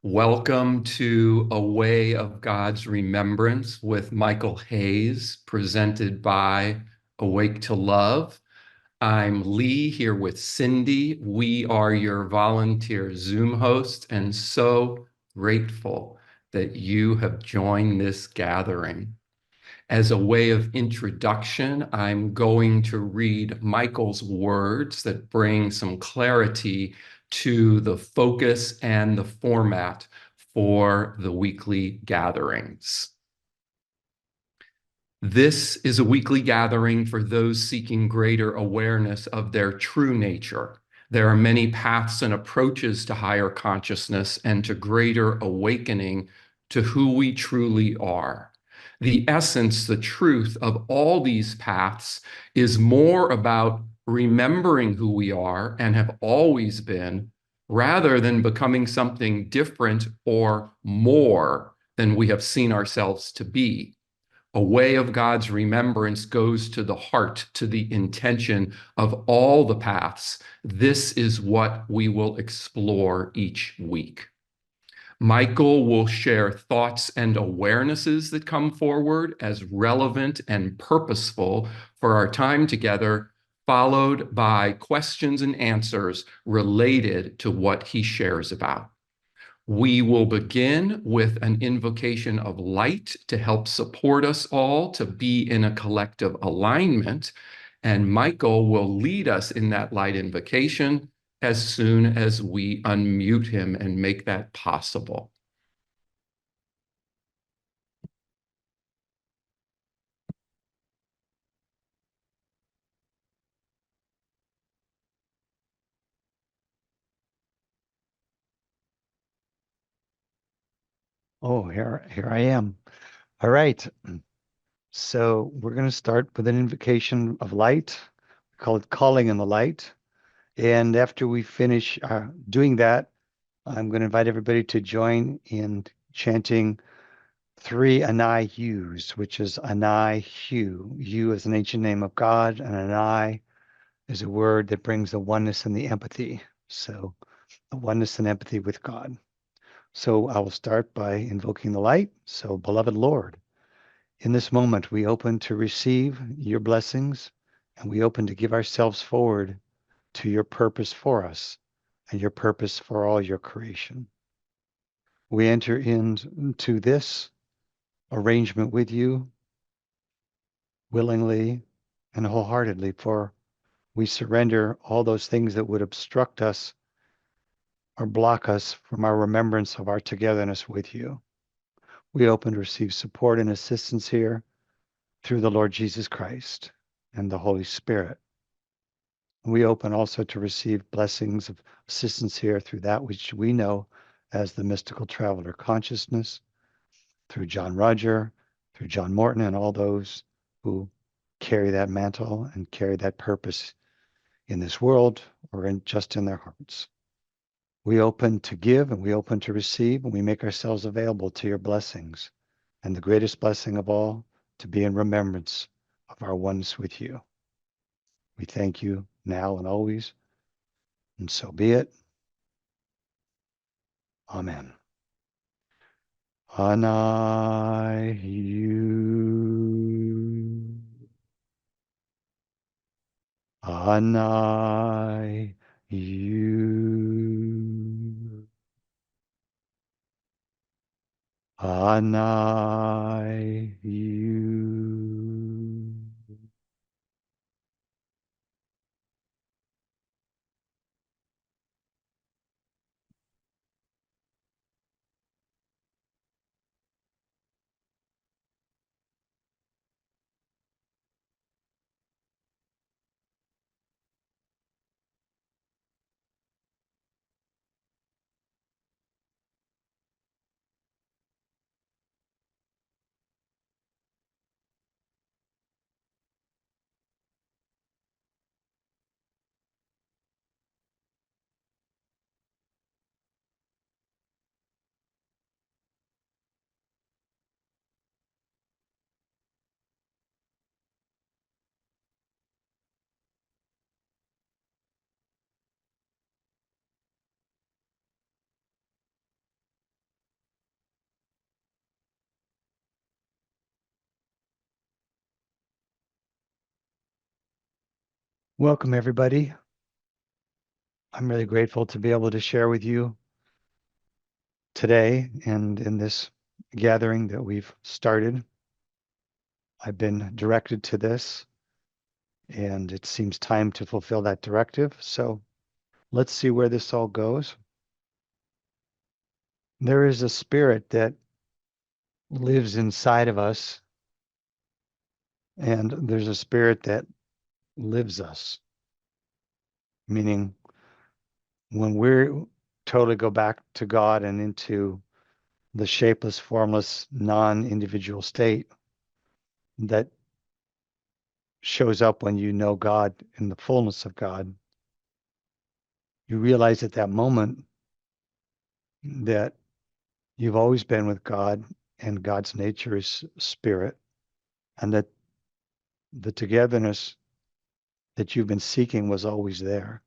Welcome to A Way of God's Remembrance with Michael Hayes, presented by Awake to Love. I'm Lee here with Cindy. We are your volunteer Zoom hosts and so grateful that you have joined this gathering. As a way of introduction, I'm going to read Michael's words that bring some clarity to the focus and the format for the weekly gatherings. This is a weekly gathering for those seeking greater awareness of their true nature. There are many paths and approaches to higher consciousness and to greater awakening to who we truly are. The essence, the truth of all these paths is more about remembering who we are and have always been, rather than becoming something different or more than we have seen ourselves to be. A way of God's remembrance goes to the heart, to the intention of all the paths. This is what we will explore each week. Michael will share thoughts and awarenesses that come forward as relevant and purposeful for our time together, followed by questions and answers related to what he shares about. We will begin with an invocation of light to help support us all to be in a collective alignment. And Michael will lead us in that light invocation as soon as we unmute him and make that possible. Oh, here I am. All right. So we're going to start with an invocation of light. We call it calling in the light. And after we finish doing that, I'm going to invite everybody to join in chanting three Anai Hus, which is Anai Hu. Hu is an ancient name of God, and Anai is a word that brings the oneness and the empathy. So the oneness and empathy with God. So I will start by invoking the light. So, beloved Lord, in this moment, we open to receive your blessings and we open to give ourselves forward to your purpose for us and your purpose for all your creation. We enter into this arrangement with you willingly and wholeheartedly, for we surrender all those things that would obstruct us or block us from our remembrance of our togetherness with you. We open to receive support and assistance here through the Lord Jesus Christ and the Holy Spirit. We open also to receive blessings of assistance here through that which we know as the mystical traveler consciousness, through John Roger, through John Morton, and all those who carry that mantle and carry that purpose in this world or just in their hearts. We open to give and we open to receive, and we make ourselves available to your blessings. And the greatest blessing of all, to be in remembrance of our oneness with you. We thank you now and always, and so be it. Amen. Anai you. Anai you. Anai you. Welcome, everybody. I'm really grateful to be able to share with you today and in this gathering that we've started. I've been directed to this, and it seems time to fulfill that directive. So let's see where this all goes. There is a spirit that lives inside of us, and there's a spirit that lives us, meaning when we totally go back to God and into the shapeless, formless, non-individual state that shows up when you know God in the fullness of God, you realize at that moment that you've always been with God and God's nature is spirit, and that the togetherness that you've been seeking was always there,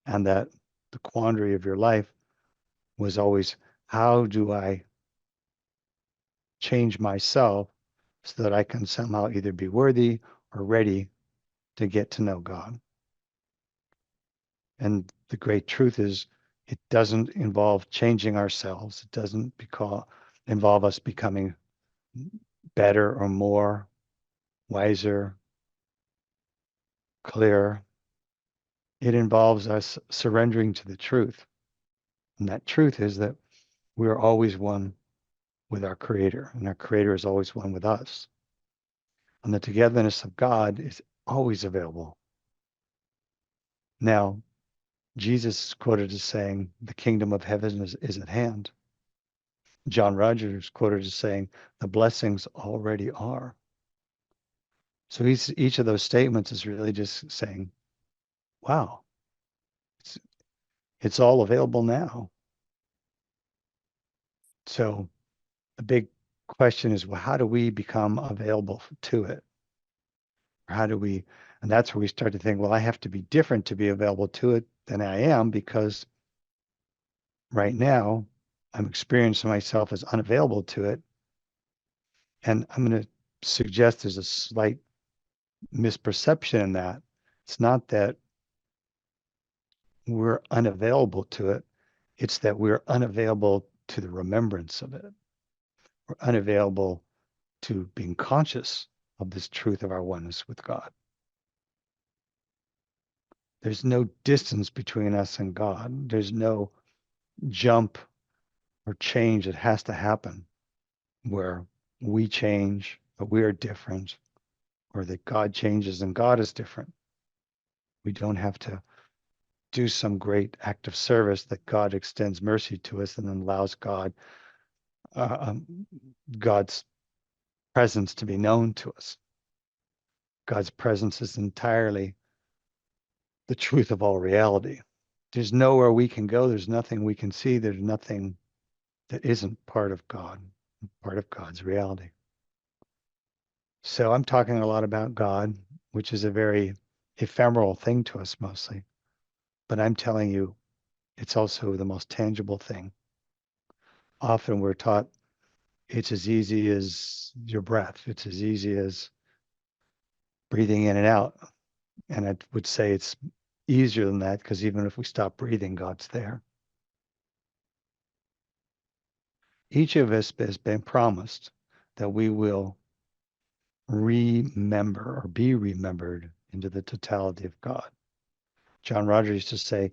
and that the quandary of your life was always, how do I change myself so that I can somehow either be worthy or ready to get to know God? And the great truth is, it doesn't involve changing ourselves. It doesn't involve us becoming better or more, wiser, clearer. It involves us surrendering to the truth. And that truth is that we are always one with our Creator, and our Creator is always one with us. And the togetherness of God is always available. Now, Jesus is quoted as saying, the kingdom of heaven is at hand. John Rogers quoted as saying, the blessings already are. So each of those statements is really just saying, wow, it's, it's all available now. So the big question is, well, how do we become available to it? Or how do we, and that's where we start to think, well, I have to be different to be available to it than I am, because right now I'm experiencing myself as unavailable to it. And I'm going to suggest there's a slight misperception in that. It's not that we're unavailable to it. It's that we're unavailable to the remembrance of it. We're unavailable to being conscious of this truth of our oneness with God. There's no distance between us and God. There's no jump or change that has to happen where we change, but we are different, or that God changes and God is different. We don't have to do some great act of service that God extends mercy to us and then allows uh, um, God's presence to be known to us. God's presence is entirely the truth of all reality. There's nowhere we can go. There's nothing we can see. There's nothing that isn't part of God, part of God's reality. So I'm talking a lot about God, which is a very ephemeral thing to us mostly. But I'm telling you, it's also the most tangible thing. Often we're taught it's as easy as your breath. It's as easy as breathing in and out. And I would say it's easier than that, because even if we stop breathing, God's there. Each of us has been promised that we will remember or be remembered into the totality of God. John Rogers used to say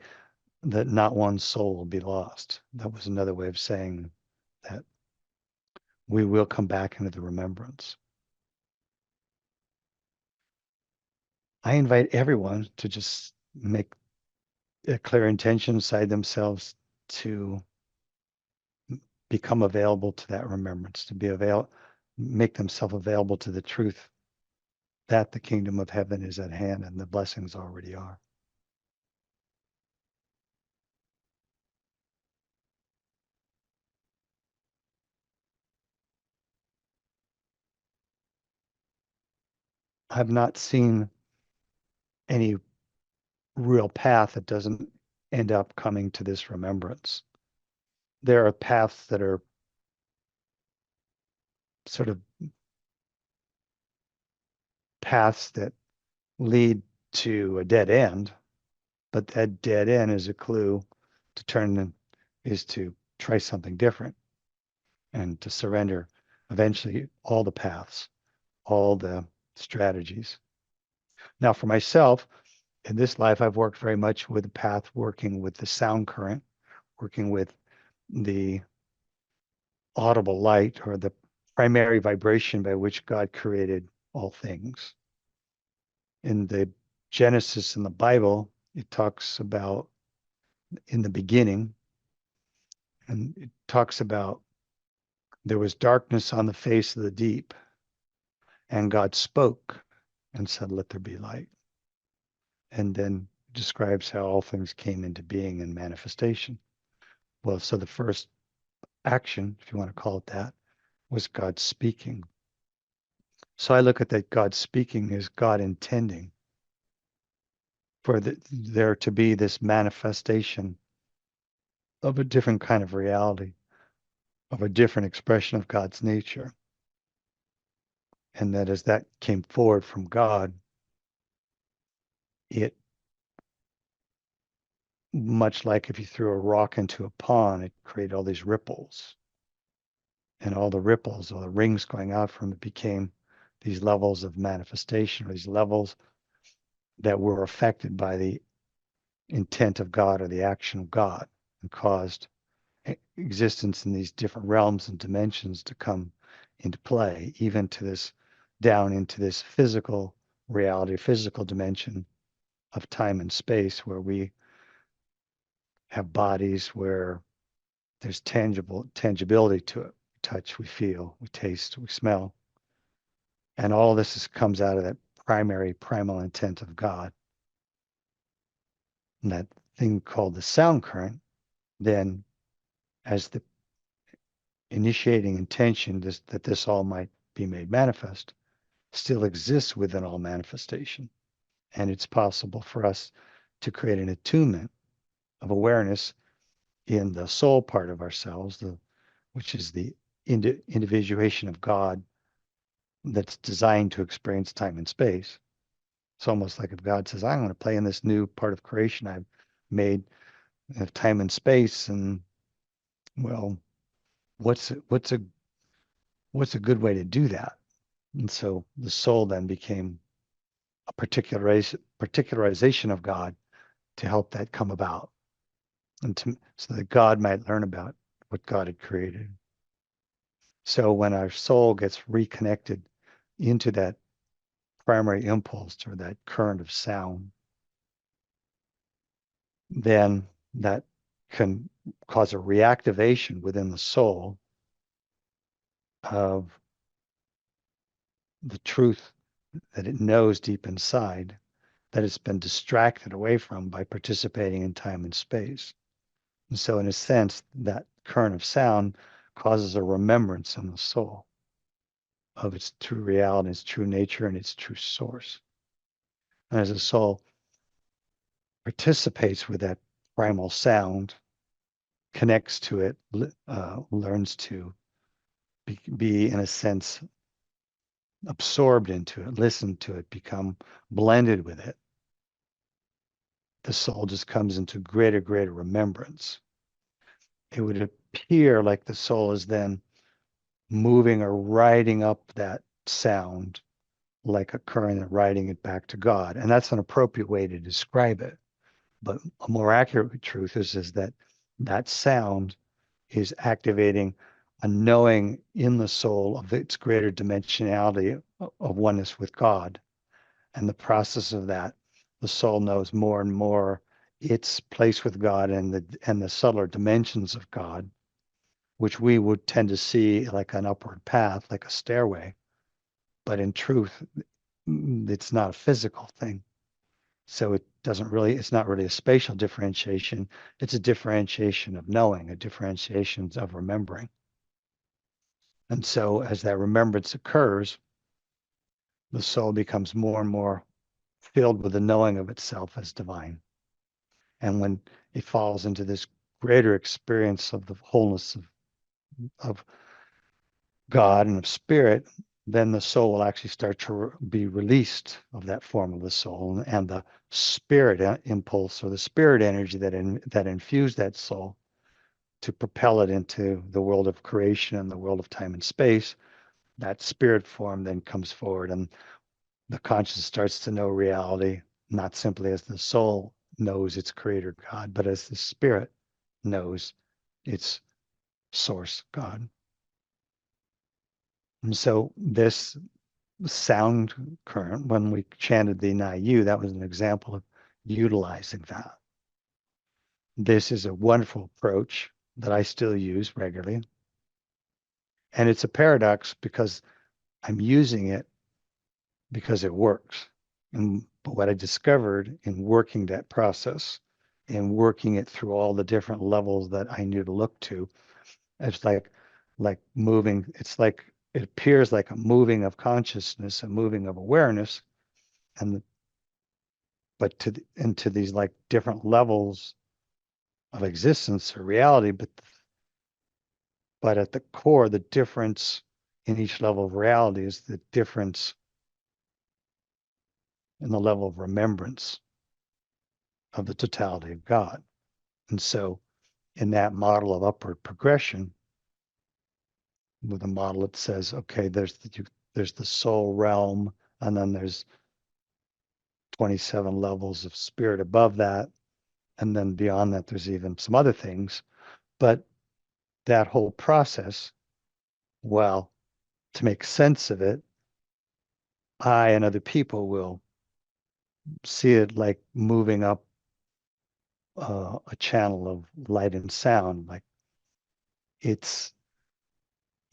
that not one soul will be lost. That was another way of saying that we will come back into the remembrance. I invite everyone to just make a clear intention inside themselves to become available to that remembrance, make themselves available to the truth that the kingdom of heaven is at hand and the blessings already are. I've not seen any real path that doesn't end up coming to this remembrance. There are paths that are sort of paths that lead to a dead end, but that dead end is a clue to is to try something different and to surrender eventually all the paths, all the strategies. Now, for myself, in this life, I've worked very much with the path, working with the sound current, working with the audible light or the primary vibration by which God created all things. In the Genesis in the Bible, it talks about in the beginning, and it talks about there was darkness on the face of the deep, and God spoke and said, "Let there be light." And then describes how all things came into being and manifestation. Well, so the first action, if you want to call it that, was God speaking. So I look at that God speaking as God intending for there to be this manifestation of a different kind of reality, of a different expression of God's nature. And that as that came forward from God, it, much like if you threw a rock into a pond, it created all these ripples. And all the ripples or the rings going out from it became these levels of manifestation, or these levels that were affected by the intent of God or the action of God, and caused existence in these different realms and dimensions to come into play, even to this down into this physical reality, physical dimension of time and space, where we have bodies, where there's tangibility to it. We touch, we feel, we taste, we smell. And all this comes out of that primal intent of God. And that thing called the sound current, then as the initiating intention that this all might be made manifest, still exists within all manifestation. And it's possible for us to create an attunement of awareness in the soul part of ourselves, which is the individuation of God that's designed to experience time and space. It's almost like if God says, "I'm going to play in this new part of creation I've made of time and space," and well, what's a good way to do that? And so the soul then became a particularization of God to help that come about, and so that God might learn about what God had created. So when our soul gets reconnected into that primary impulse or that current of sound, then that can cause a reactivation within the soul of the truth that it knows deep inside, that it's been distracted away from by participating in time and space. And so, in a sense, that current of sound causes a remembrance in the soul of its true reality, its true nature, and its true source. And as the soul participates with that primal sound, connects to it, learns to be, in a sense, absorbed into it, listen to it, become blended with it, the soul just comes into greater remembrance. It would appear like the soul is then moving or riding up that sound like a current and riding it back to God. And that's an appropriate way to describe it. But a more accurate truth is that that sound is activating a knowing in the soul of its greater dimensionality of oneness with God. And the process of that, the soul knows more and more its place with God and the subtler dimensions of God, which we would tend to see like an upward path, like a stairway. But in truth, it's not a physical thing. So it's not really a spatial differentiation. It's a differentiation of knowing, a differentiation of remembering. And so as that remembrance occurs, the soul becomes more and more filled with the knowing of itself as divine. And when it falls into this greater experience of the wholeness of God and of spirit, then the soul will actually start to be released of that form of the soul, and the spirit impulse or the spirit energy that infused that soul to propel it into the world of creation and the world of time and space. That spirit form then comes forward, and the conscious starts to know reality, not simply as the soul knows its creator God, but as the spirit knows its source God. And so this sound current, when we chanted the Nayu, that was an example of utilizing that. This is a wonderful approach that I still use regularly. And it's a paradox because I'm using it because it works. And but what I discovered in working that process and working it through all the different levels that I knew to look to, it's like moving, it's like it appears like a moving of consciousness, a moving of awareness, and but into these like different levels of existence or reality, but at the core, the difference in each level of reality is the difference in the level of remembrance of the totality of God. And so in that model of upward progression, with a model that says, okay, there's the soul realm, and then there's 27 levels of spirit above that, and then beyond that, there's even some other things. But that whole process, well, to make sense of it, I and other people will see it like moving up a channel of light and sound. Like it's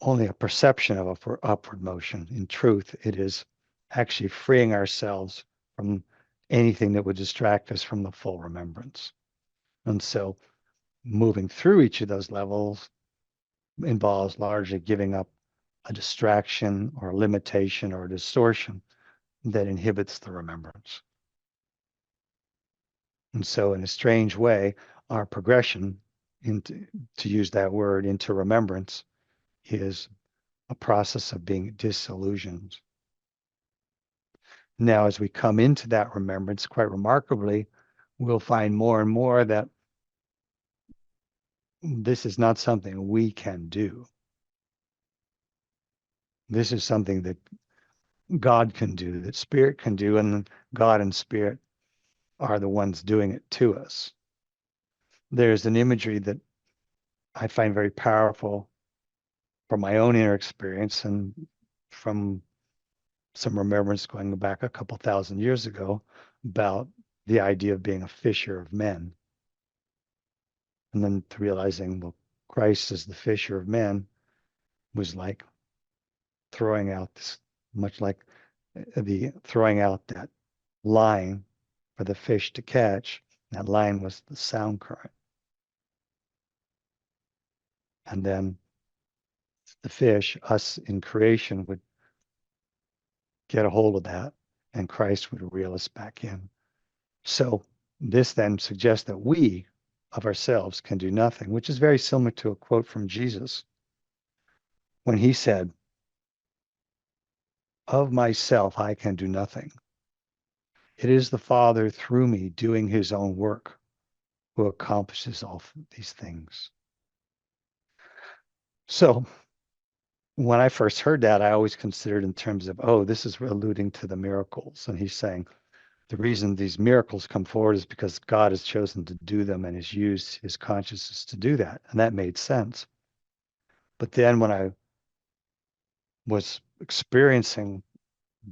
only a perception of upward motion. In truth, it is actually freeing ourselves from anything that would distract us from the full remembrance. And so moving through each of those levels involves largely giving up a distraction or a limitation or a distortion that inhibits the remembrance. And so, in a strange way, our progression into, to use that word, into remembrance is a process of being disillusioned. Now, as we come into that remembrance, quite remarkably, we'll find more and more that this is not something we can do. This is something that God can do, that Spirit can do, and God and Spirit are the ones doing it to us. There's an imagery that I find very powerful from my own inner experience and from some remembrance going back a couple thousand years ago about the idea of being a fisher of men. And then realizing, well, Christ as the fisher of men was like throwing out this, much like the throwing out that line for the fish to catch. That line was the sound current. And then the fish, us in creation, would get a hold of that, and Christ would reel us back in. So this then suggests that we of ourselves can do nothing, which is very similar to a quote from Jesus when he said, "Of myself I can do nothing. It is the Father through me doing his own work who accomplishes all these things." So when I first heard that, I always considered in terms of, oh, this is alluding to the miracles. And he's saying the reason these miracles come forward is because God has chosen to do them and has used his consciousness to do that. And that made sense. But then when I was experiencing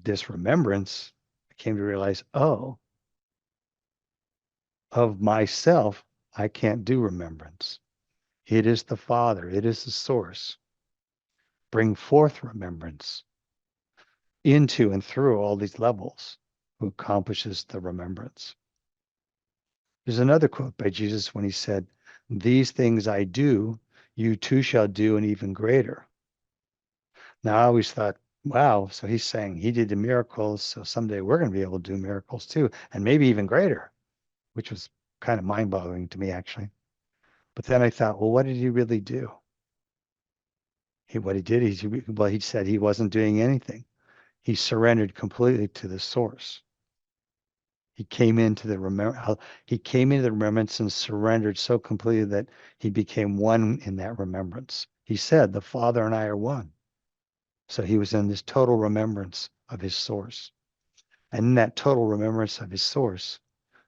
this remembrance, I came to realize, oh, of myself, I can't do remembrance. It is the Father, it is the source. Bring forth remembrance into and through all these levels who accomplishes the remembrance. There's another quote by Jesus when he said, "These things I do, you too shall do, and even greater." Now, I always thought, wow, so he's saying he did the miracles, so someday we're going to be able to do miracles too, and maybe even greater, which was kind of mind-boggling to me, actually. But then I thought, well, what did he really do? What he did, he said he wasn't doing anything. He surrendered completely to the source. He came into the remembrance and surrendered so completely that he became one in that remembrance. He said, "The Father and I are one." So he was in this total remembrance of his source. And in that total remembrance of his source,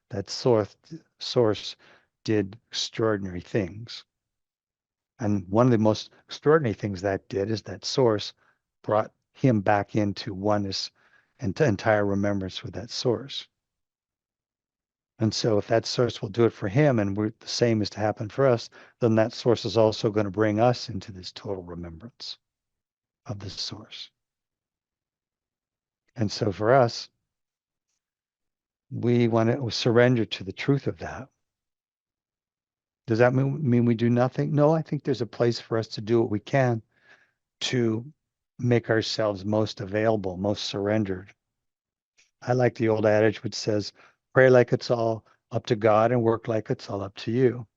that source did extraordinary things. And one of the most extraordinary things that did is that source brought him back into oneness and to entire remembrance with that source. And so if that source will do it for him and the same is to happen for us, then that source is also going to bring us into this total remembrance of the source. And so for us, we want to surrender to the truth of that. Does that mean we do nothing? No, I think there's a place for us to do what we can to make ourselves most available, most surrendered. I like the old adage which says, pray like it's all up to God and work like it's all up to you.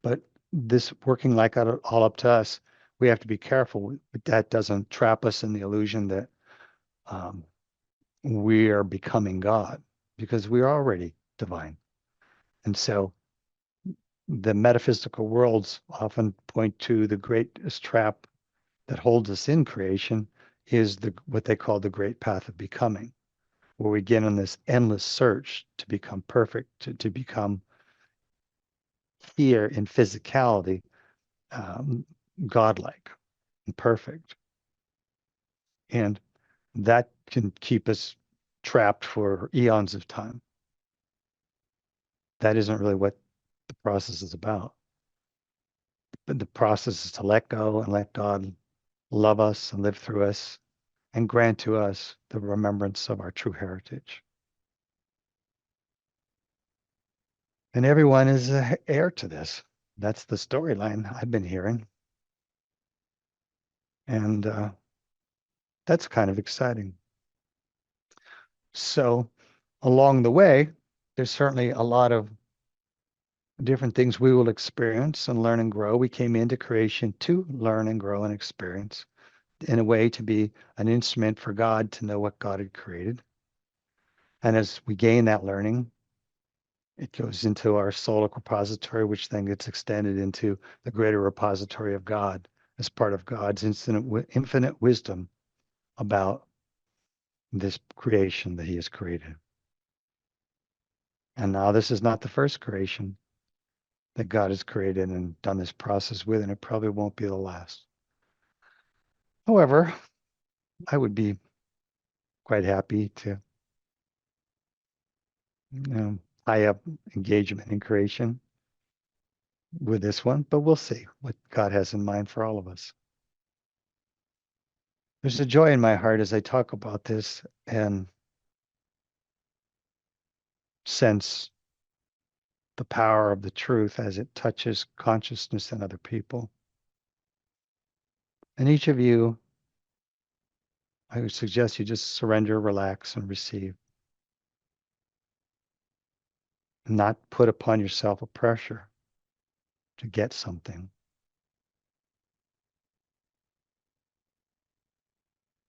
But this working like all up to us, we have to be careful that doesn't trap us in the illusion that um, we are becoming God, because we are already divine. And so the metaphysical worlds often point to the greatest trap that holds us in creation is what they call the great path of becoming, where we get on this endless search to become perfect, to become here in physicality, um, godlike and perfect. And that can keep us trapped for eons of time. That isn't really what the process is about. But the process is to let go and let God love us and live through us and grant to us the remembrance of our true heritage. And everyone is heir to this. That's the storyline I've been hearing. And that's kind of exciting. So along the way, there's certainly a lot of different things we will experience and learn and grow. We came into creation to learn and grow and experience, in a way to be an instrument for God to know what God had created. And as we gain that learning, it goes into our soulic repository, which then gets extended into the greater repository of God as part of God's infinite wisdom about this creation that he has created. And now this is not the first creation that God has created and done this process with, and it probably won't be the last. However, I would be quite happy to tie up engagement in creation with this one, but we'll see what God has in mind for all of us. There's a joy in my heart as I talk about this and sense the power of the truth as it touches consciousness in other people. And each of you, I would suggest you just surrender, relax, and receive. Not put upon yourself a pressure to get something.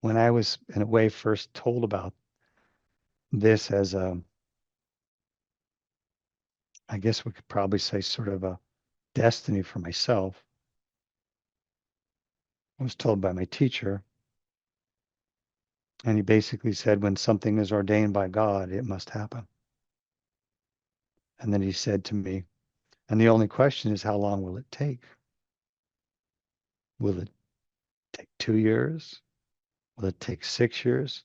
When I was, in a way, first told about this as I guess we could probably say sort of a destiny for myself, I was told by my teacher, and he basically said, when something is ordained by God, it must happen. And then he said to me, and the only question is, how long will it take? Will it take 2 years? Will it take 6 years?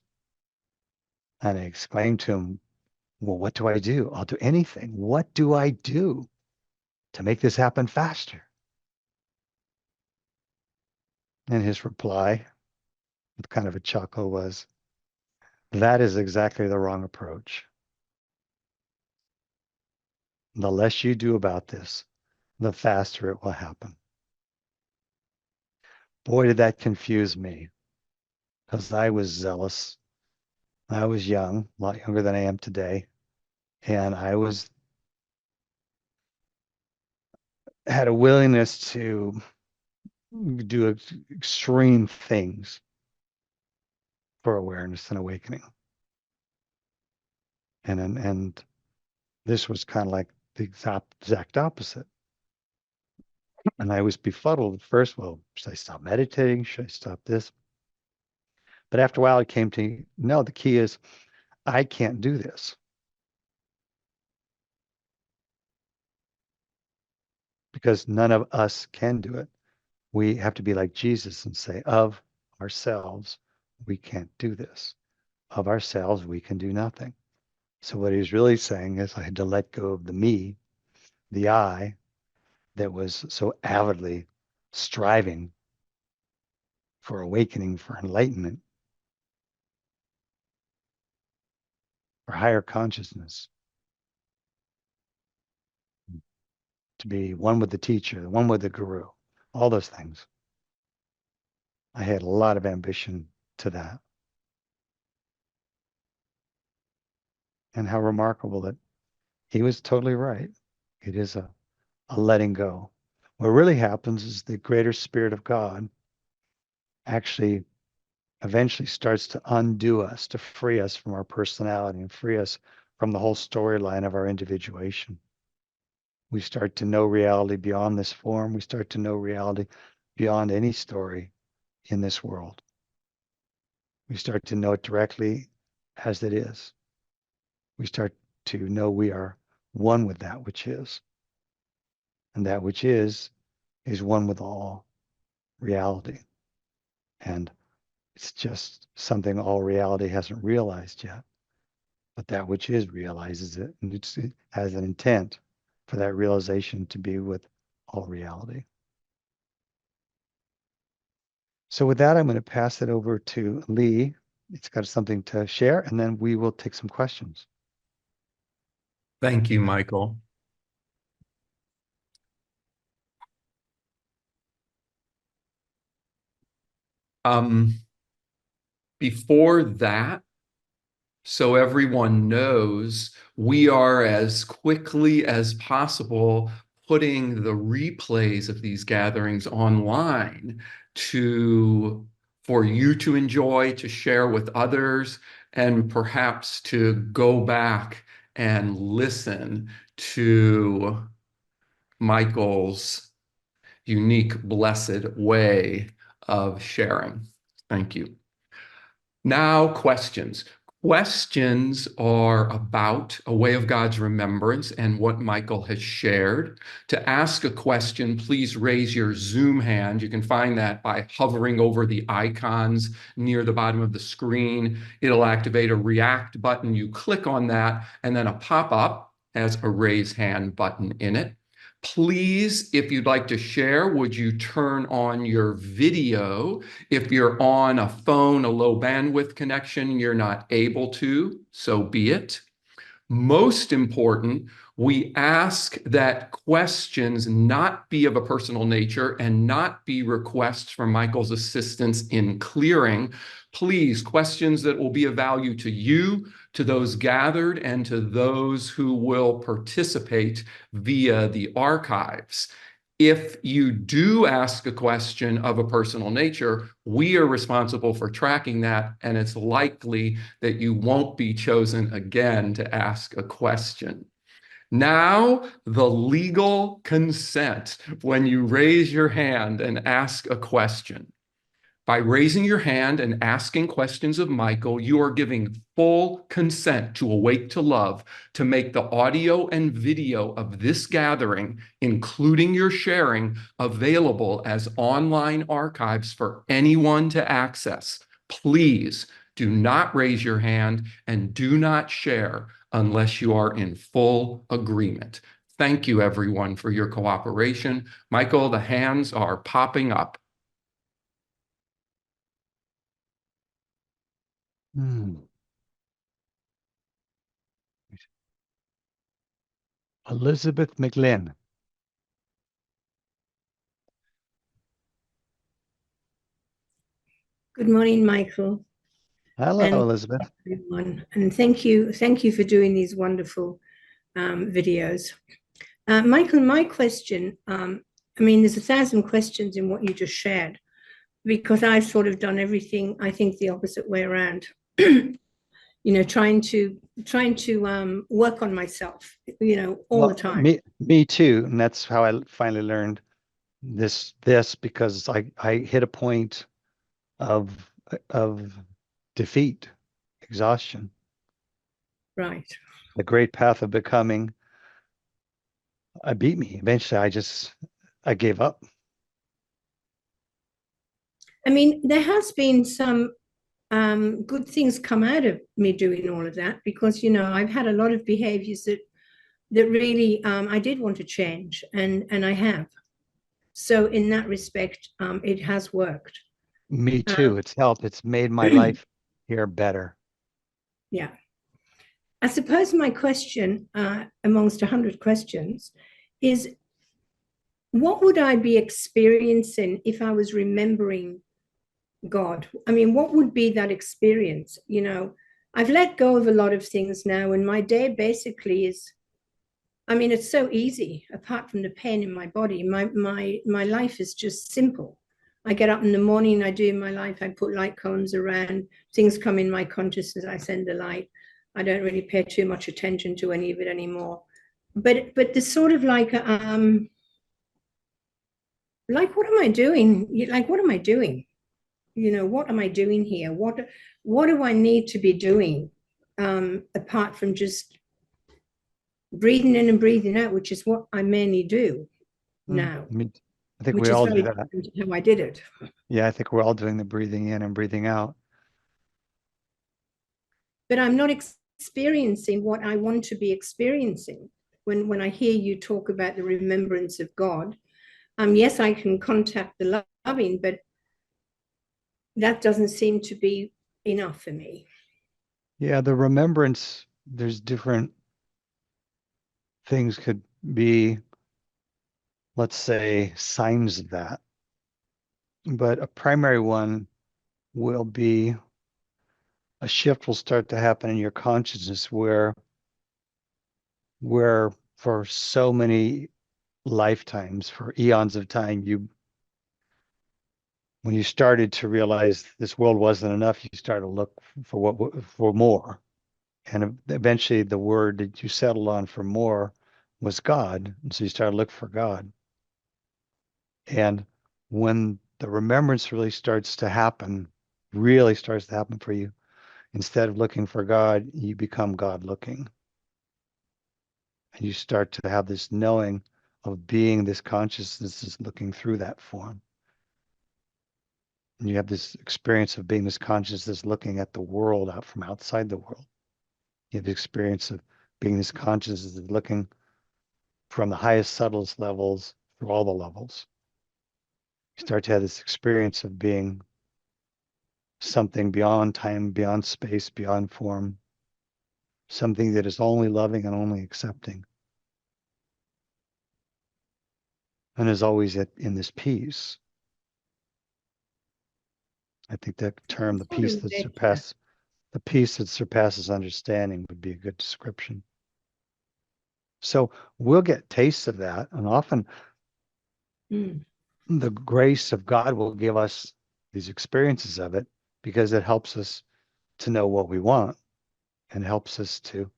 And I exclaimed to him, well, what do I do? I'll do anything. What do I do to make this happen faster? And his reply, with kind of a chuckle, was, that is exactly the wrong approach. The less you do about this, the faster it will happen. Boy, did that confuse me, because I was zealous. I was young, a lot younger than I am today. And I had a willingness to do extreme things for awareness and awakening. And this was kind of like the exact opposite. And I was befuddled at first. Well, should I stop meditating? Should I stop this? But after a while, it came to no, the key is I can't do this because none of us can do it. We have to be like Jesus and say, of ourselves, we can't do this. Of ourselves, we can do nothing. So what he's really saying is I had to let go of the me, the I, that was so avidly striving for awakening, for enlightenment, for higher consciousness, to be one with the teacher, one with the guru, all those things. I had a lot of ambition to that. And how remarkable that he was totally right. It is a letting go. What really happens is the greater spirit of God actually eventually starts to undo us, to free us from our personality and free us from the whole storyline of our individuation. We start to know reality beyond this form. We start to know reality beyond any story in this world. We start to know it directly as it is. We start to know we are one with that which is. And that which is one with all reality. And it's just something all reality hasn't realized yet. But that which is realizes it, and it has an intent for that realization to be with all reality. So with that, I'm going to pass it over to Lee. It's got something to share, and then we will take some questions. Thank you, Michael. Before that, so everyone knows, we are as quickly as possible putting the replays of these gatherings online for you to enjoy, to share with others, and perhaps to go back and listen to Michael's unique, blessed way of sharing. Thank you. Now, questions. Questions are about a way of God's remembrance and what Michael has shared. To ask a question, please raise your Zoom hand. You can find that by hovering over the icons near the bottom of the screen. It'll activate a react button. You click on that, and then a pop-up has a raise hand button in it. Please, if you'd like to share, would you turn on your video? If you're on a phone, a low bandwidth connection, you're not able to, so be it. Most important, we ask that questions not be of a personal nature and not be requests for Michael's assistance in clearing. Please, questions that will be of value to you, to those gathered, and to those who will participate via the archives. If you do ask a question of a personal nature, we are responsible for tracking that, and it's likely that you won't be chosen again to ask a question. Now, the legal consent when you raise your hand and ask a question. By raising your hand and asking questions of Michael, you are giving full consent to Awake to Love to make the audio and video of this gathering, including your sharing, available as online archives for anyone to access. Please do not raise your hand and do not share unless you are in full agreement. Thank you, everyone, for your cooperation. Michael, the hands are popping up. Elizabeth McLean. Good morning, Michael. Hello, And Elizabeth. everyone. And thank you for doing these wonderful videos. Michael, my question I mean, there's 1,000 questions in what you just shared, because I've sort of done everything, I think, the opposite way around. Trying to work on myself, all the time. Me too. And that's how I finally learned this because I hit a point of defeat, exhaustion. Right. The great path of becoming, I beat me. Eventually I gave up. I mean, there has been some good things come out of me doing all of that, because I've had a lot of behaviors that really I did want to change, and I have. So in that respect, it has worked. Me Um, too. It's helped. It's made my life here better. yeah. I suppose my question, amongst 100 questions, is what would I be experiencing if I was remembering God? I mean, what would be that experience? I've let go of a lot of things now, and my day basically is, I mean, it's so easy. Apart from the pain in my body, my life is just simple. I get up in the morning, I do my life, I put light cones around, things come in my consciousness, I send the light. I don't really pay too much attention to any of it anymore. But there's sort of like what am I doing? Like, what am I doing? What am I doing here? What do I need to be doing, apart from just breathing in and breathing out, which is what I mainly do now, I think we which is all do very that. different to how I did it. Yeah, I think we're all doing the breathing in and breathing out. But I'm not experiencing what I want to be experiencing. When I hear you talk about the remembrance of God, yes, I can contact the loving, but that doesn't seem to be enough for me. Yeah, the remembrance, there's different things could be, let's say, signs of that. But a primary one will be a shift will start to happen in your consciousness where for so many lifetimes, for eons of time, when you started to realize this world wasn't enough, you started to look for more. And eventually the word that you settled on for more was God. And so you started to look for God. And when the remembrance really starts to happen for you, instead of looking for God, you become God looking. And you start to have this knowing of being this consciousness is looking through that form. And you have this experience of being this consciousness looking at the world out from outside the world. You have the experience of being this consciousness looking from the highest, subtlest levels through all the levels. You start to have this experience of being something beyond time, beyond space, beyond form, something that is only loving and only accepting, and is always in this peace. I think that term, the peace that surpasses understanding, would be a good description. So we'll get tastes of that, and often the grace of God will give us these experiences of it because it helps us to know what we want and helps us to,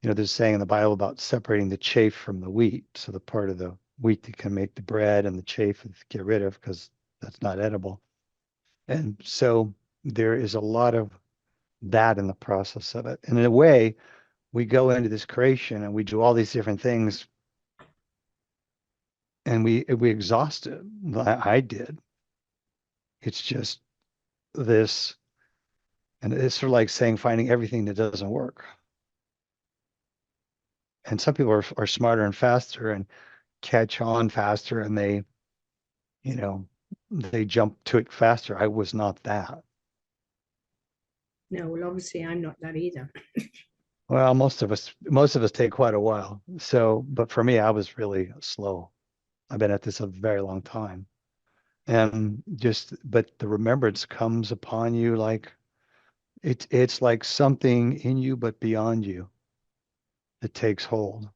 there's a saying in the Bible about separating the chaff from the wheat. So the part of the wheat that can make the bread and the chaff get rid of because that's not edible. And so there is a lot of that in the process of it. And in a way, we go into this creation and we do all these different things and we exhaust it. I did. It's just this, and it's sort of like saying finding everything that doesn't work. And some people are smarter and faster and catch on faster and you know, they jump to it faster. I was not that. No, well, obviously I'm not that either. Well, most of us take quite a while. So, but for me, I was really slow. I've been at this a very long time. And but the remembrance comes upon you like it's like something in you, but beyond you that takes hold.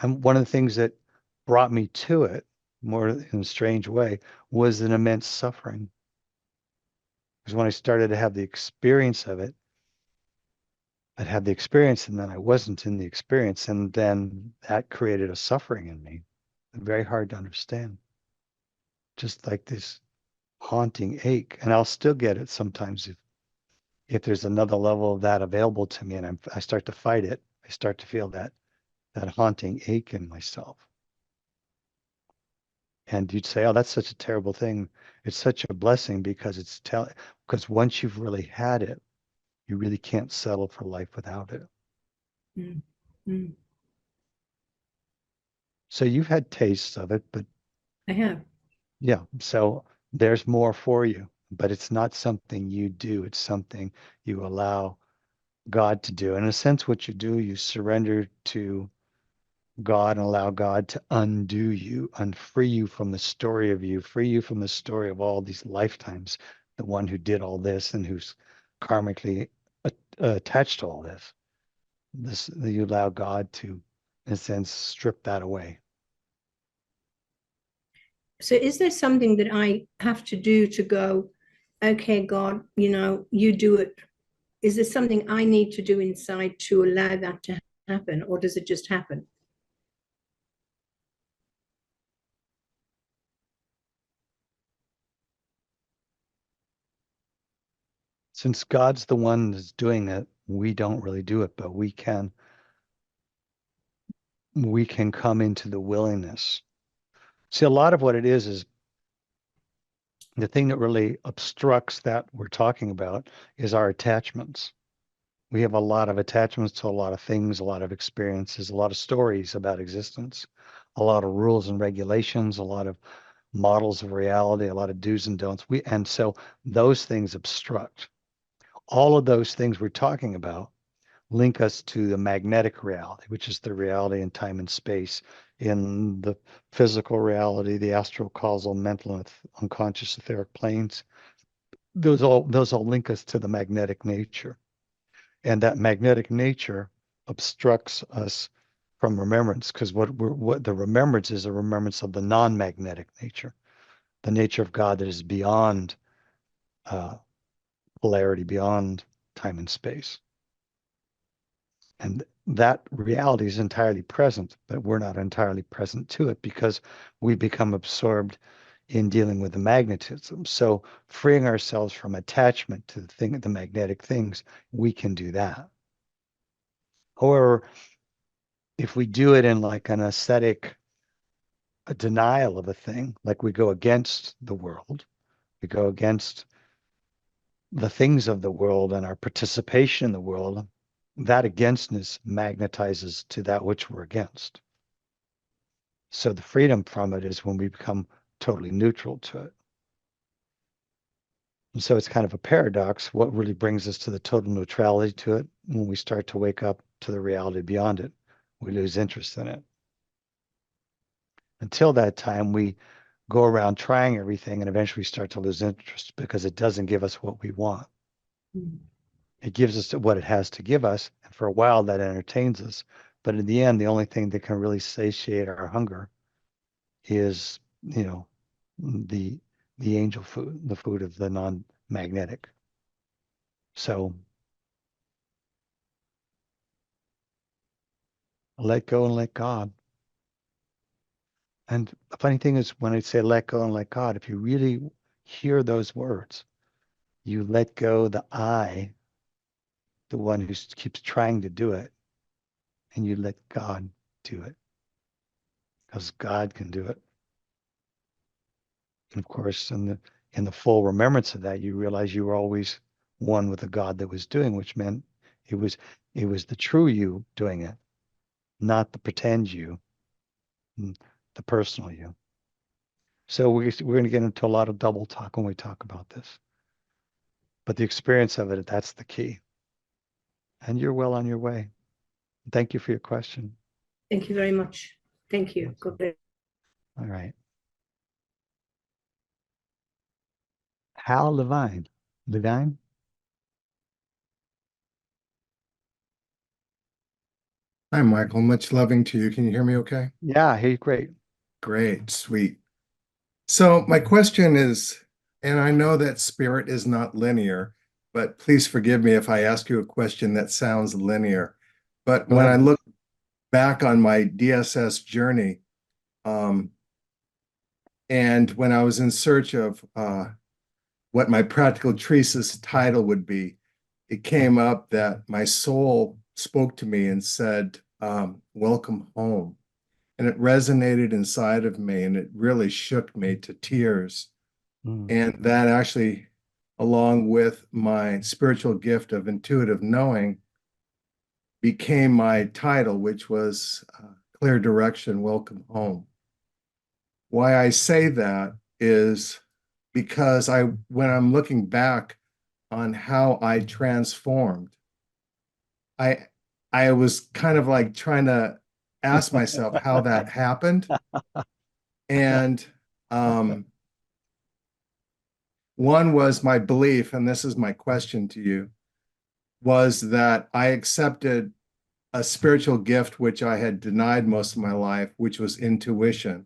And one of the things that brought me to it more in a strange way was an immense suffering. Because when I started to have the experience of it, I'd had the experience and then I wasn't in the experience. And then that created a suffering in me, very hard to understand. Just like this haunting ache. And I'll still get it sometimes if there's another level of that available to me and I start to fight it, I start to feel that haunting ache in myself. And you'd say, oh, that's such a terrible thing. It's such a blessing because because once you've really had it, you really can't settle for life without it. Mm. Mm. So you've had tastes of it, but I have. yeah, so there's more for you, but it's not something you do. It's something you allow God to do. In a sense, what you do, you surrender to God and allow God to undo you, unfree you from the story of you, free you from the story of all these lifetimes, the one who did all this and who's karmically attached to all this. You allow God to, in a sense, strip that away. So is there something that I have to do to go, okay, God, you do it? Is there something I need to do inside to allow that to happen, or does it just happen? Since God's the one that's doing it, we don't really do it, but we can come into the willingness. See, a lot of what it is the thing that really obstructs that we're talking about is our attachments. We have a lot of attachments to a lot of things, a lot of experiences, a lot of stories about existence, a lot of rules and regulations, a lot of models of reality, a lot of do's and don'ts. And so those things obstruct. All of those things we're talking about link us to the magnetic reality, which is the reality in time and space, in the physical reality, the astral, causal, mental, and unconscious etheric planes. Those all link us to the magnetic nature. And that magnetic nature obstructs us from remembrance, because what the remembrance is a remembrance of the non-magnetic nature, the nature of God that is beyond uh, polarity, beyond time and space. And that reality is entirely present, but we're not entirely present to it because we become absorbed in dealing with the magnetism. So freeing ourselves from attachment to the magnetic things, we can do that. However, if we do it in like an ascetic a denial of a thing, like we go against the world, we go against the things of the world and our participation in the world, that againstness magnetizes to that which we're against. So the freedom from it is when we become totally neutral to it. And so it's kind of a paradox. What really brings us to the total neutrality to it? When we start to wake up to the reality beyond it, we lose interest in it. Until that time, we go around trying everything and eventually start to lose interest because it doesn't give us what we want. Mm. It gives us what it has to give us. And for a while, that entertains us. But in the end, the only thing that can really satiate our hunger is, the angel food, the food of the non-magnetic. So let go and let God. And the funny thing is when I say let go and let God, if you really hear those words, you let go the I, the one who keeps trying to do it, and you let God do it because God can do it. And of course, in the full remembrance of that, you realize you were always one with the God that was doing, which meant it was it was the true you doing it, not the pretend you, the personal you. So we're going to get into a lot of double talk when we talk about this. But the experience of it, that's the key. And you're well on your way. Thank you for your question. Thank you very much. Thank you. God bless. All right. Hal Levine. Levine? Hi, Michael. Much loving to you. Can you hear me okay? Yeah, hey, great. Great, sweet. So my question is, and I know that spirit is not linear, but please forgive me if I ask you a question that sounds linear. But Go when I ahead. look back on my DSS journey, um, and when I was in search of what my practical thesis title would be, it came up that my soul spoke to me and said, "Welcome home." And it resonated inside of me and it really shook me to tears. Mm, And that actually, along with my spiritual gift of intuitive knowing, became my title, which was Clear Direction, Welcome Home. Why I say that is because when I'm looking back on how I transformed, I I was kind of like trying to ask myself how that happened. And um, one was my belief, and this is my question to you, was that I accepted a spiritual gift which I had denied most of my life, which was intuition.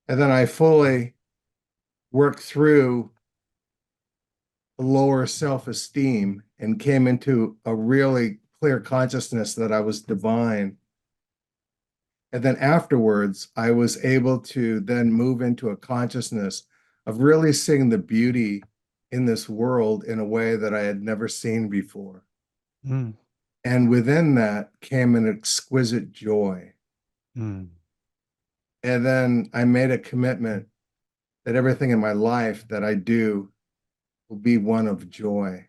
And then I fully worked through lower self-esteem and came into a really clear consciousness that I was divine. And then afterwards, I was able to then move into a consciousness of really seeing the beauty in this world in a way that I had never seen before. mm, And within that came an exquisite joy. mm, And then I made a commitment that everything in my life that I do will be one of joy.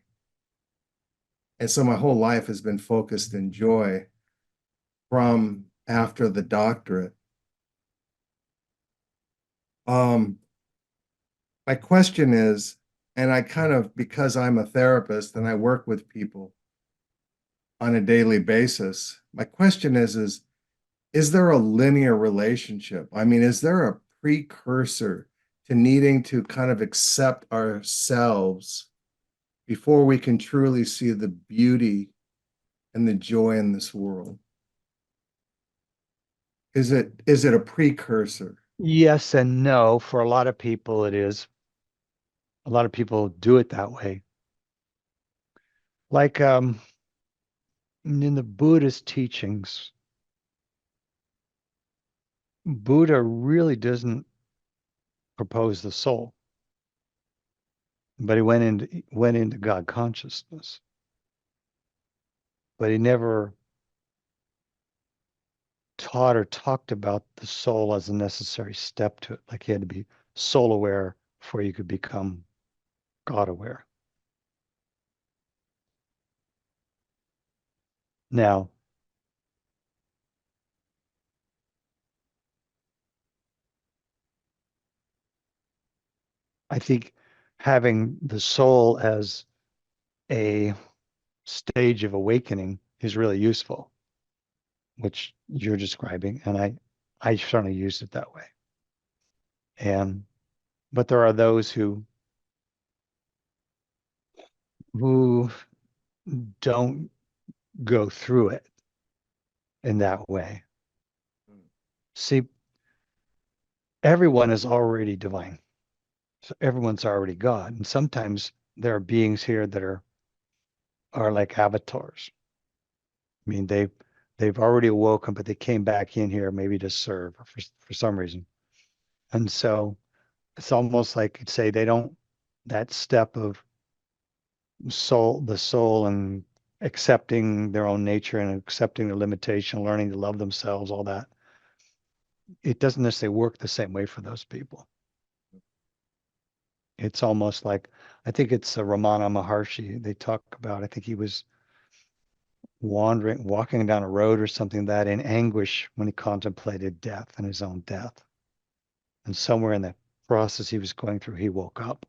And so my whole life has been focused in joy from after the doctorate. Um, my question is, and I kind of, because I'm a therapist and I work with people on a daily basis, my question is there a linear relationship? I mean, is there a precursor to needing to kind of accept ourselves before we can truly see the beauty and the joy in this world? Is it a precursor? yes and no. For a lot of people, it is. A lot of people do it that way. Like in the Buddhist teachings, Buddha really doesn't propose the soul, but he went into God consciousness. But he never taught or talked about the soul as a necessary step to it. Like you had to be soul aware before you could become God aware. Now, I think having the soul as a stage of awakening is really useful, which you're describing, and I certainly used it that way. And but there are those who don't go through it in that way. See, everyone is already divine. So everyone's already God. And sometimes there are beings here that are like avatars. I mean, they've already awoken, but they came back in here maybe to serve or for some reason. And so it's almost like say they don't that step of the soul and accepting their own nature and accepting their limitation, learning to love themselves, all that. It doesn't necessarily work the same way for those people. It's almost like I think it's a Ramana Maharshi. They talk about. I think he was walking down a road or something that in anguish when he contemplated death and his own death. And somewhere in the process he was going through, he woke up.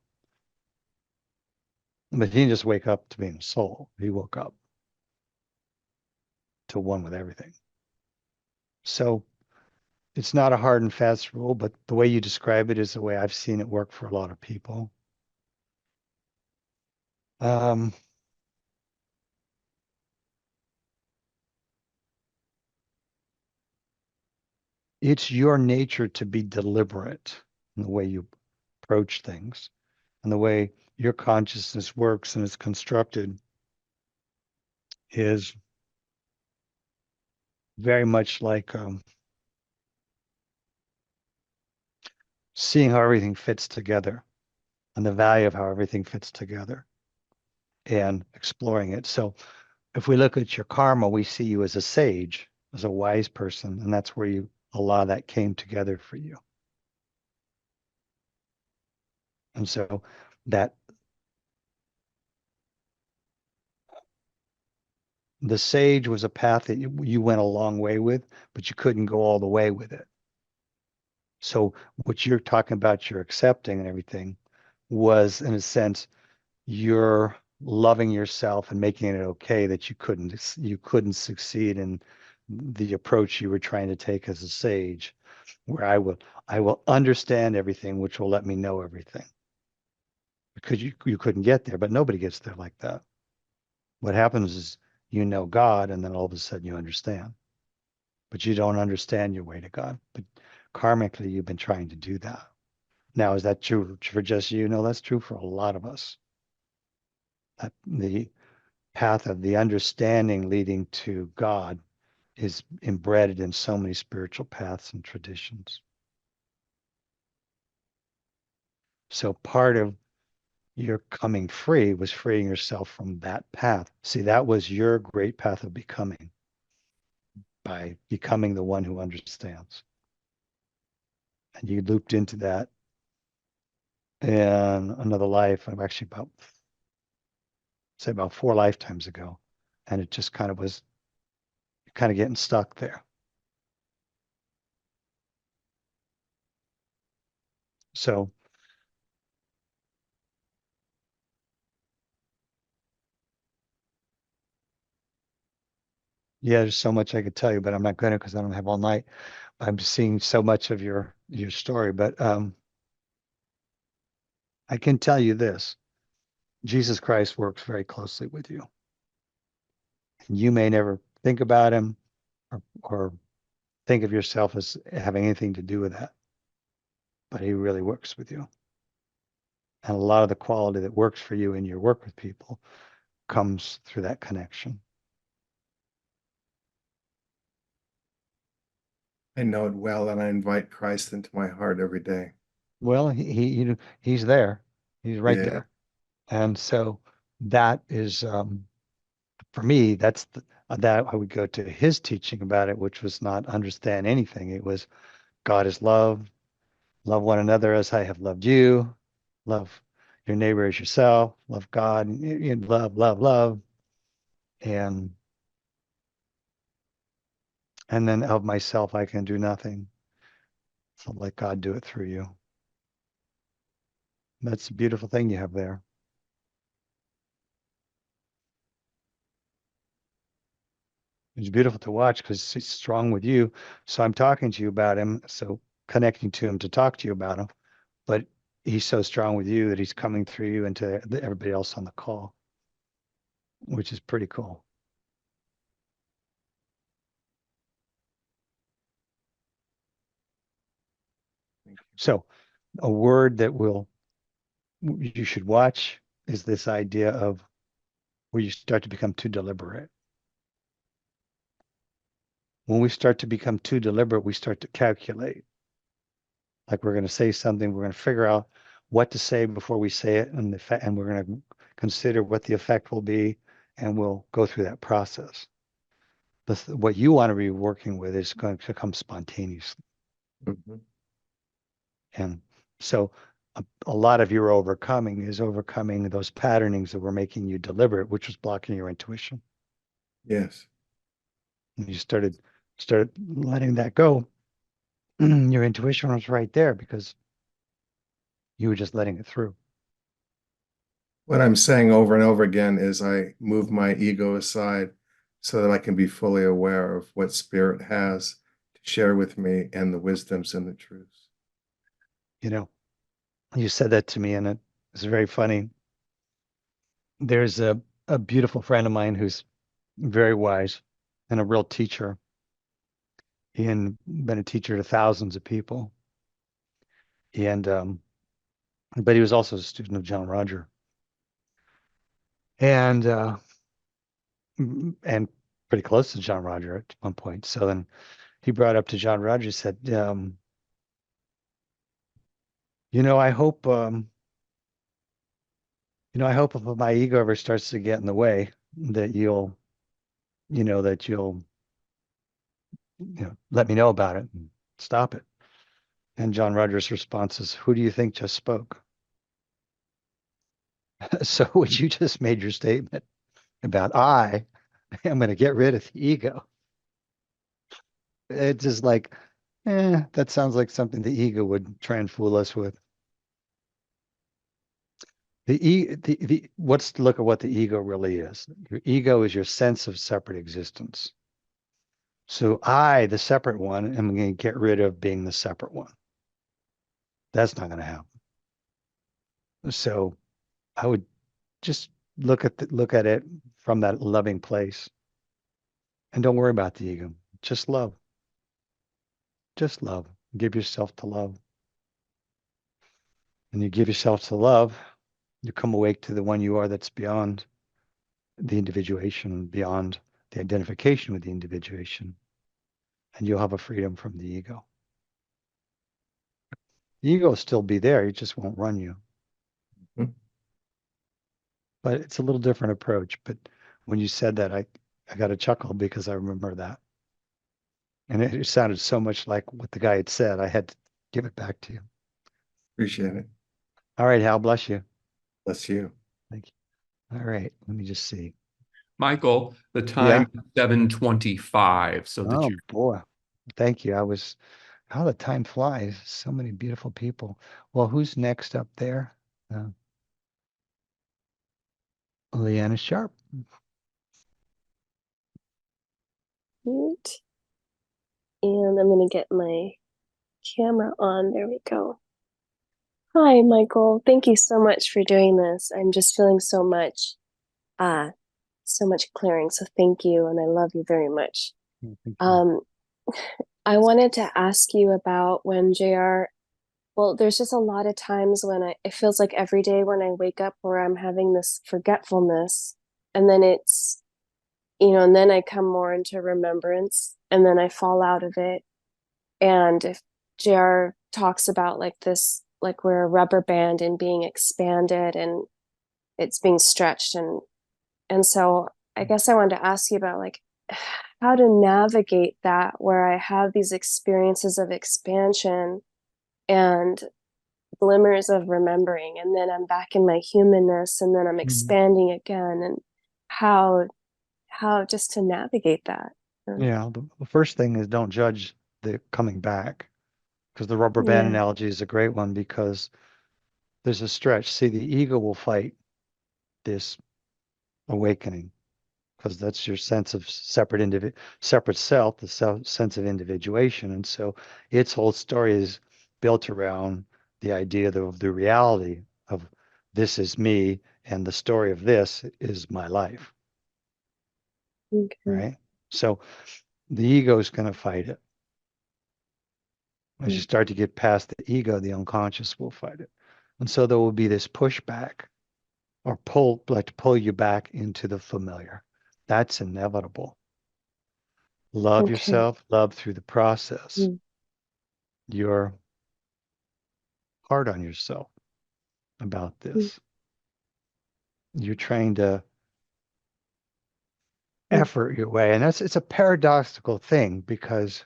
But he didn't just wake up to being a soul. He woke up to one with everything. So it's not a hard and fast rule, but the way you describe it is the way I've seen it work for a lot of people. Um, it's your nature to be deliberate in the way you approach things and the way your consciousness works and is constructed is very much like seeing how everything fits together and the value of how everything fits together and exploring it. So if we look at your karma, we see you as a sage, as a wise person, and that's where a lot of that came together for you. And so that the sage was a path that you went a long way with, but you couldn't go all the way with it. So what you're talking about, you're accepting and everything was, in a sense, you're loving yourself and making it okay that you couldn't succeed in the approach you were trying to take as a sage, where I will understand everything, which will let me know everything. Because you couldn't get there, but nobody gets there like that. What happens is you know God, and then all of a sudden you understand. But you don't understand your way to God. But karmically, you've been trying to do that. Now, is that true for just you? No, that's true for a lot of us. That the path of the understanding leading to God is embedded in so many spiritual paths and traditions. So part of your coming free was freeing yourself from that path. See, that was your great path of becoming, by becoming the one who understands. And you looped into that in another life. I'm actually about 4 lifetimes ago. And it just kind of was getting stuck there. So yeah, there's so much I could tell you, but I'm not going to, because I don't have all night. I'm seeing so much of your story, but I can tell you this: Jesus Christ works very closely with you. And you may never think about him or think of yourself as having anything to do with that, but he really works with you. And a lot of the quality that works for you in your work with people comes through that connection. I know it well, and I invite Christ into my heart every day. Well, he's there. He's right Yeah. there. And so that is, for me, that I would go to his teaching about it, which was not understand anything. It was God is love, love one another as I have loved you, love your neighbor as yourself, love God, love, love, love, and then of myself I can do nothing. So let God do it through you. That's a beautiful thing you have there. It's beautiful to watch because he's strong with you. So I'm talking to you about him. So connecting to him to talk to you about him. But he's so strong with you that he's coming through you into everybody else on the call, which is pretty cool. So a word that you should watch is this idea of where you start to become too deliberate. When we start to become too deliberate, we start to calculate. Like we're going to say something, we're going to figure out what to say before we say it, and we're going to consider what the effect will be, and we'll go through that process. What you want to be working with is going to come spontaneously. Mm-hmm. And so a lot of your overcoming is overcoming those patternings that were making you deliberate, which was blocking your intuition. Yes. And you started letting that go. Your intuition was right there because you were just letting it through. What I'm saying over and over again is I move my ego aside so that I can be fully aware of what Spirit has to share with me and the wisdoms and the truths. You said that to me, and it's very funny. There's a beautiful friend of mine who's very wise and a real teacher. He had been a teacher to thousands of people. And but he was also a student of John Roger. And and pretty close to John Roger at one point. So then he brought up to John Roger, said, I hope I hope if my ego ever starts to get in the way that you'll let me know about it and stop it. And John Rogers' response is, who do you think just spoke? So what you just made your statement about I am going to get rid of the ego. It's just like, that sounds like something the ego would try and fool us with. Let's look at what the ego really is. Your ego is your sense of separate existence. So I, the separate one, am going to get rid of being the separate one. That's not going to happen. So I would just look at it from that loving place, and don't worry about the ego. Just love. Just love. Give yourself to love. And you give yourself to love, you come awake to the one you are that's beyond the individuation, beyond the identification with the individuation, and you'll have a freedom from the ego. The ego will still be there, it just won't run you. Mhm. But it's a little different approach. But when you said that, I got a chuckle because I remember that. And it sounded so much like what the guy had said. I had to give it back to you. Appreciate it. All right, Hal, bless you. Bless you. Thank you. All right, let me just see. Michael, the Yeah. time is 7:25, so that Oh you boy. Thank you. How the time flies. So many beautiful people. Well, who's next up there? Uh, Leanna Sharp. Mute. And I'm going to get my camera on. There we go. Hi, Michael. Thank you so much for doing this. I'm just feeling so much clearing. So thank you. And I love you very much. Thank you. I wanted to ask you about when JR, well, there's just a lot of times when it feels like every day when I wake up where I'm having this forgetfulness, and then and then I come more into remembrance, and then I fall out of it. And if JR talks about like this, like we're a rubber band and being expanded and it's being stretched. And so I guess I wanted to ask you about like how to navigate that where I have these experiences of expansion and glimmers of remembering, and then I'm back in my humanness, and then I'm expanding again, and how just to navigate that. Yeah, the first thing is don't judge the coming back, because the rubber band Yeah. analogy is a great one because there's a stretch. See, the ego will fight this awakening because that's your sense of separate self, the sense of individuation. And so its whole story is built around the idea of the reality of this is me and the story of this is my life, Okay. right? So the ego is going to fight it. As you start to get past the ego, the unconscious will fight it. And so there will be this pushback or like to pull you back into the familiar. That's inevitable. Love Okay. yourself, love through the process. You're hard on yourself about this. You're trying to effort your way. And it's a paradoxical thing because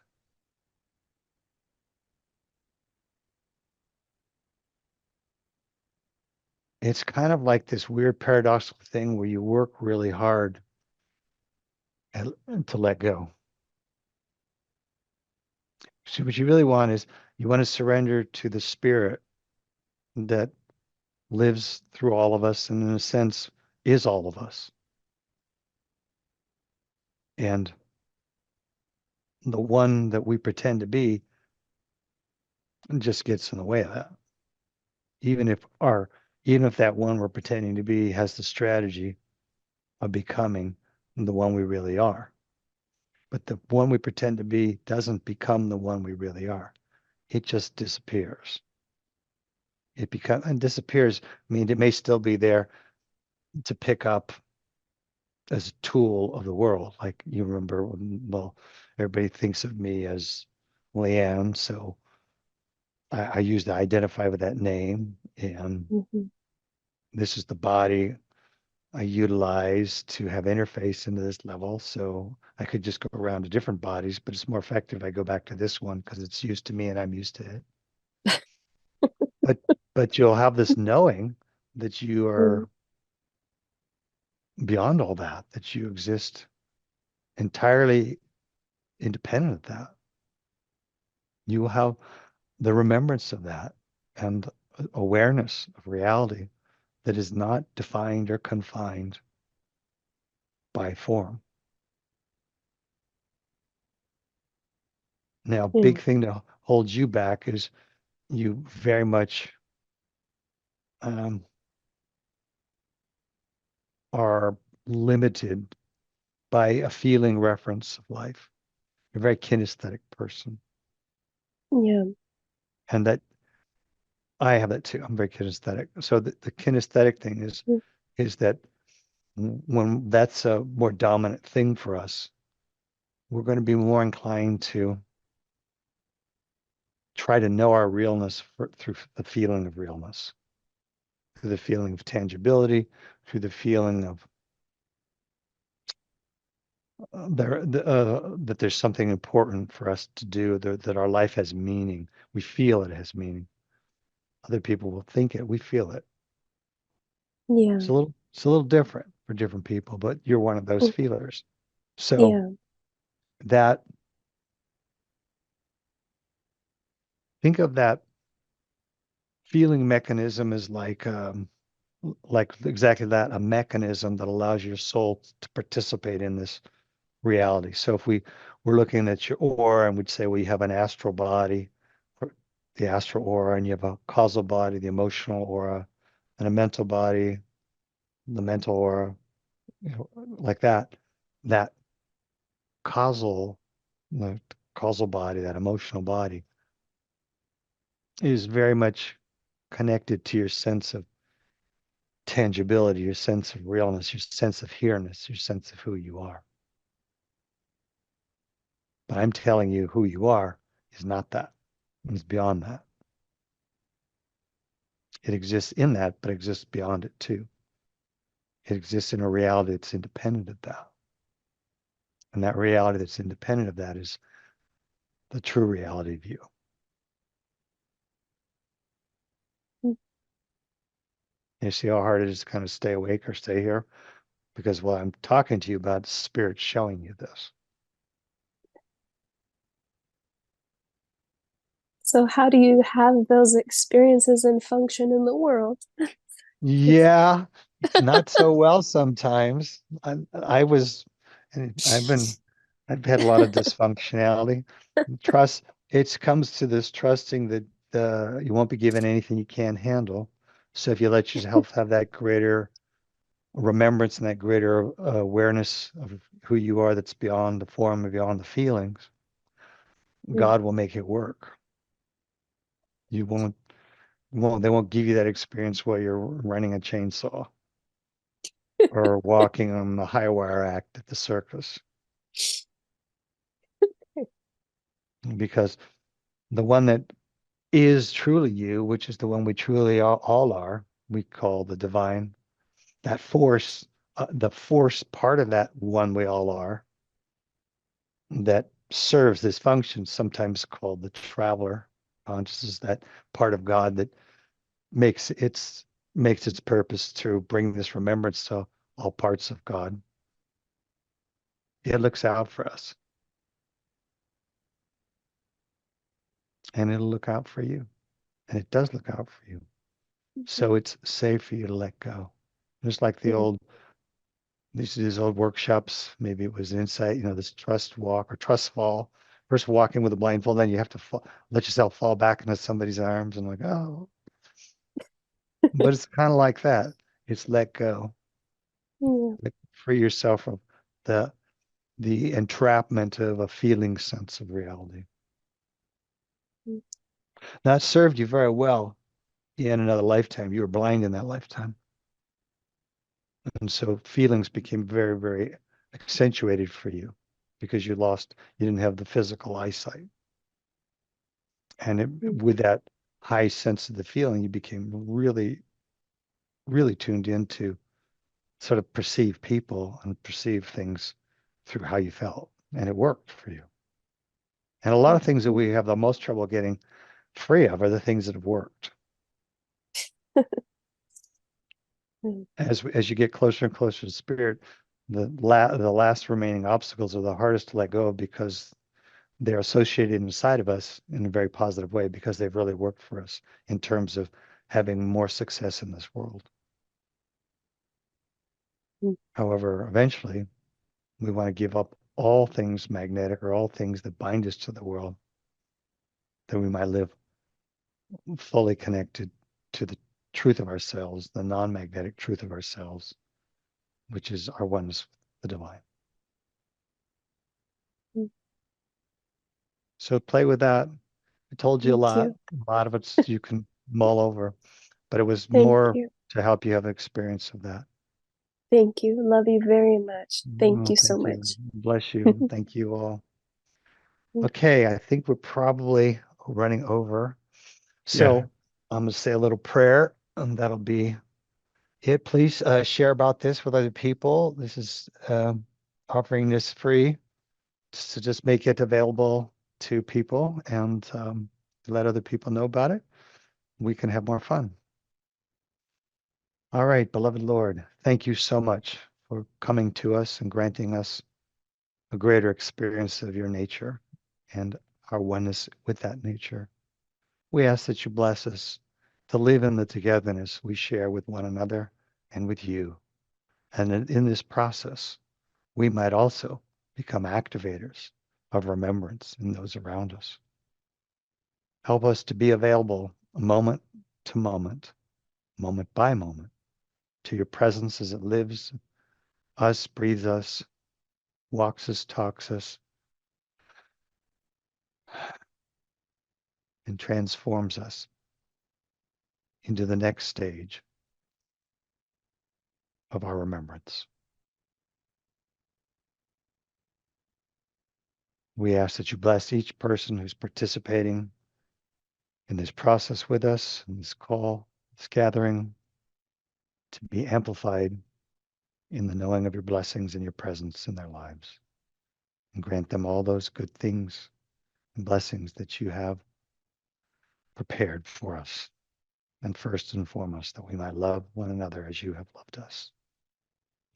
it's kind of like this weird paradoxical thing where you work really hard to let go. So what you really want is you want to surrender to the spirit that lives through all of us and in a sense is all of us. And the one that we pretend to be just gets in the way of that. Even if that one we're pretending to be has the strategy of becoming the one we really are. But the one we pretend to be doesn't become the one we really are. It just disappears. It becomes and disappears. I mean, it may still be there to pick up as a tool of the world. Like you remember, well, everybody thinks of me as Leanne, so I used to identify with that name, and Mhm. this is the body I utilize to have interface into this level. So I could just go around to different bodies, but it's more effective. I go back to this one because it's used to me and I'm used to it. But but you'll have this knowing that you Mm. are beyond all that, that you exist entirely independent of that. You will have the remembrance of that and awareness of reality that is not defined or confined by form. Now, Yeah. big thing to hold you back is you very much um, are limited by a feeling reference of life. You're a very kinesthetic person. Yeah. And that I have that too. I'm very kinesthetic. So the kinesthetic thing Mm. is that when that's a more dominant thing for us, we're going to be more inclined to try to know our realness through the feeling of realness, through the feeling of tangibility, through the feeling of that there's something important for us to do, that our life has meaning. We feel it has meaning. Other people will think it. We feel it. Yeah. It's a little different for different people, but you're one of those Mm. feelers. So Yeah. that think of that feeling mechanism as like exactly that, a mechanism that allows your soul to participate in this reality. So if we're looking at your aura and we'd say, well, you have an astral body, or the astral aura, and you have a causal body, the emotional aura, and a mental body, the mental aura, like that, that causal, the causal body, that emotional body is very much connected to your sense of tangibility, your sense of realness, your sense of here-ness, your sense of who you are. But I'm telling you who you are is not that. It's beyond that. It exists in that, but exists beyond it too. It exists in a reality that's independent of that. And that reality that's independent of that is the true reality of you. Mm. You see how hard it is to kind of stay awake or stay here? Because what I'm talking to you about, spirit showing you this. So how do you have those experiences and function in the world? It's Yeah, not so well sometimes. I was, and I've had a lot of dysfunctionality. Trust, it comes to this trusting that you won't be given anything you can't handle. So if you let yourself have that greater remembrance and that greater awareness of who you are that's beyond the form and beyond the feelings, Mm. God will make it work. You they won't give you that experience while you're running a chainsaw or walking on the high wire act at the circus, because the one that is truly you, which is the one we truly all are, we call the divine, that force, the force part of that one we all are, that serves this function, sometimes called the traveler consciousness, that part of God that makes its purpose to bring this remembrance to all parts of God. It looks out for us, and it'll look out for you, and it does look out for you. So it's safe for you to let go. Just like Mm. these old workshops, maybe it was insight, this trust walk or trust fall. First walking with a blindfold, then you have to let yourself fall back into somebody's arms and like, oh, but it's kind of like that. It's let go, Yeah. like free yourself from the the entrapment of a feeling sense of reality. That served you very well in another lifetime. You were blind in that lifetime. And so feelings became very, very accentuated for you because you didn't have the physical eyesight. And with that high sense of the feeling, you became really, really tuned into sort of perceive people and perceive things through how you felt. And it worked for you. And a lot of things that we have the most trouble getting free of are the things that have worked. As you get closer and closer to spirit, the last remaining obstacles are the hardest to let go of because they're associated inside of us in a very positive way because they've really worked for us in terms of having more success in this world. However, eventually, we want to give up all things magnetic or all things that bind us to the world, that we might live fully connected to the truth of ourselves, the non-magnetic truth of ourselves, which is our oneness with the divine. So play with that. I told you a lot. A lot of it's you can mull over, but it was more to help you have experience of that. Thank you. Love you very much. Thank you so Thank much. Bless you. Thank you all. Okay, I think we're probably running over. So I'm going to say a little prayer, and that'll be it. Please share about this with other people. This is offering this free to just make it available to people and let other people know about it. We can have more fun. All right, beloved Lord, thank you so much for coming to us and granting us a greater experience of your nature and our oneness with that nature. We ask that you bless us to live in the togetherness we share with one another and with you. And in this process, we might also become activators of remembrance in those around us. Help us to be available moment to moment by moment, to your presence as it lives us, breathes us, walks us, talks us, and transforms us into the next stage of our remembrance. We ask that you bless each person who's participating in this process with us, in this call, this gathering, to be amplified in the knowing of your blessings and your presence in their lives. And grant them all those good things and blessings that you have prepared for us. And first and foremost, that we might love one another as you have loved us.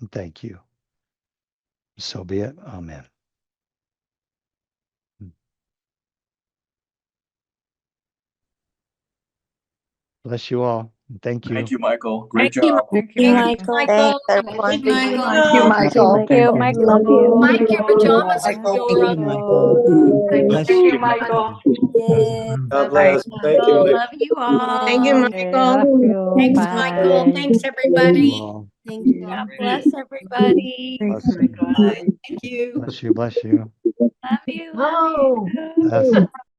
And thank you. So be it. Amen. Bless you all. And thank you. Thank you, Michael. Great Thank you, job. Thank you, Michael. Thanks, everyone. Thank you, Michael. Thank you, Michael. Thank you, Michael. Love you. Mike, your pajamas, Michael. your Thank you, Michael. Bless Thank you. you, Michael. Yes. God bless. Thank you. Love you all. Thank you, Michael. Thanks, Michael. Thanks, Thank everybody. you all. Thank you. God bless everybody. Blessing. Bye. Thank you. Bless you. Bless you. Love you. Love you. Yes.